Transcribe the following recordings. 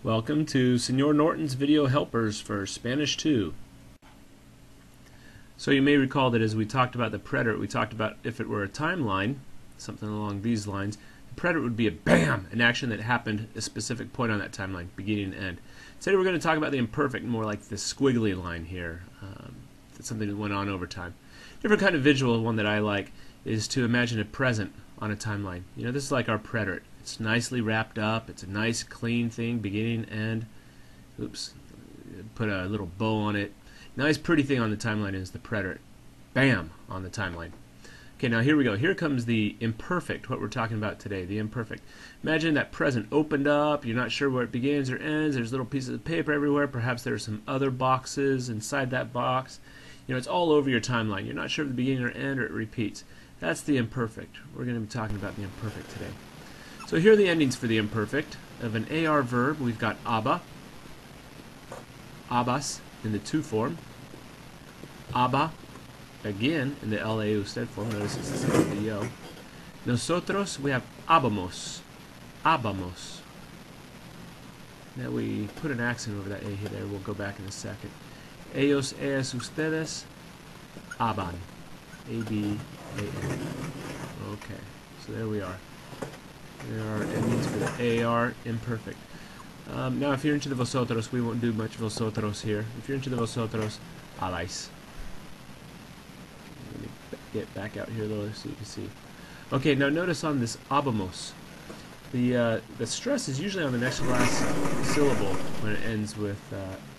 Welcome to Senor Norton's video helpers for Spanish 2. So you may recall that as we talked about the preterite, we talked about if it were a timeline, something along these lines, the preterite would be a BAM, an action that happened at a specific point on that timeline, beginning and end. Today we're going to talk about the imperfect, more like the squiggly line here. That's something that went on over time. Different kind of visual, one that I like, is to imagine a present on a timeline. You know, this is like our preterite. It's nicely wrapped up. It's a nice, clean thing, beginning, end. Oops, put a little bow on it. Nice, pretty thing on the timeline is the preterite. Bam, on the timeline. Okay, now here we go. Here comes the imperfect, what we're talking about today, the imperfect. Imagine that present opened up. You're not sure where it begins or ends. There's little pieces of paper everywhere. Perhaps there are some other boxes inside that box. You know, it's all over your timeline. You're not sure if the beginning or end or it repeats. That's the imperfect. We're going to be talking about the imperfect today. So here are the endings for the imperfect. Of an AR verb, we've got aba, abas in the to form, aba again in the la usted form. Notice it's the same as the yo. Nosotros, we have abamos, abamos. Now we put an accent over that a here. We'll go back in a second. Ellos, ellas, ustedes, aban, A-B-A-N. Okay, so there we are. There are endings for the AR imperfect. Now if you're into the vosotros, we won't do much vosotros here. If you're into the vosotros, habáis. Let me get back out here a little so you can see. Okay, now notice on this habamos, the stress is usually on the next to last syllable when it ends with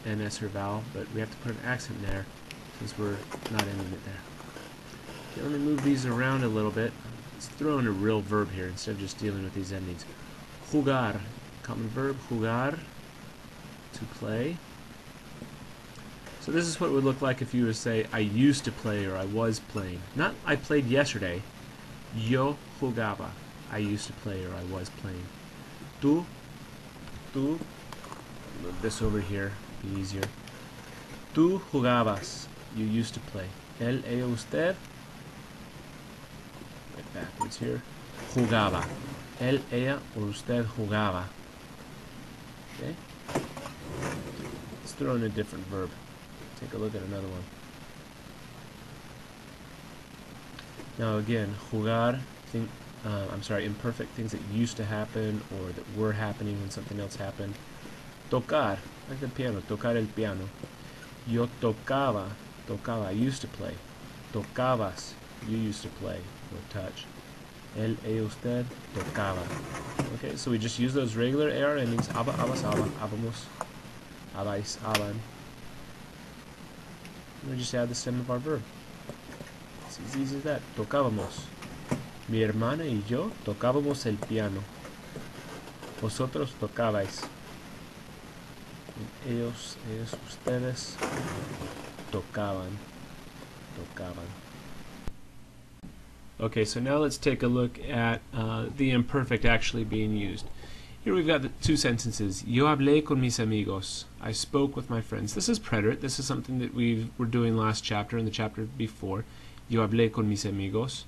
NS or vowel, but we have to put an accent there since we're not ending it there. Okay, let me move these around a little bit. Let's throw in a real verb here instead of just dealing with these endings. Jugar, common verb, jugar, to play. So this is what it would look like if you were to say, I used to play or I was playing. Not I played yesterday. Yo jugaba. I used to play or I was playing. Tú, move this over here, be easier. Tú jugabas. You used to play. Él, ella, usted. Backwards here. Jugaba. Él, ella, or usted jugaba. Okay? Let's throw in a different verb. Take a look at another one. Now again, jugar, imperfect, things that used to happen or that were happening when something else happened. Tocar, like the piano, tocar el piano. Yo tocaba, I used to play. Tocabas, you used to play or touch. Él, ella, usted, tocaba. Okay, so we just use those regular AR endings. Aba, abas, aba, abamos, abais, aban. And we just add the stem of our verb. It's as easy as that. Tocábamos. Mi hermana y yo tocábamos el piano. Vosotros tocabais. Ellos, ustedes tocaban. Okay, so now let's take a look at the imperfect actually being used. Here we've got the two sentences. Yo hablé con mis amigos. I spoke with my friends. This is preterite. This is something that we were doing last chapter and the chapter before. Yo hablé con mis amigos.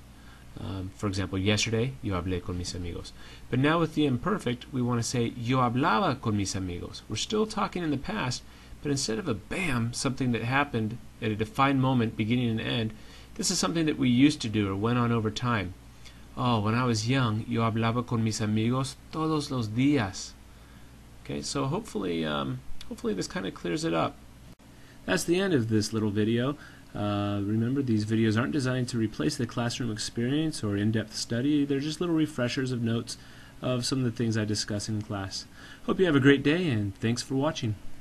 For example, yesterday, yo hablé con mis amigos. But now with the imperfect, we want to say yo hablaba con mis amigos. We're still talking in the past, but instead of a bam, something that happened at a defined moment, beginning and end, this is something that we used to do or went on over time. Oh, when I was young, yo hablaba con mis amigos todos los días. Okay, so hopefully this kind of clears it up. That's the end of this little video. Remember, these videos aren't designed to replace the classroom experience or in-depth study. They're just little refreshers of notes of some of the things I discuss in class. Hope you have a great day, and thanks for watching.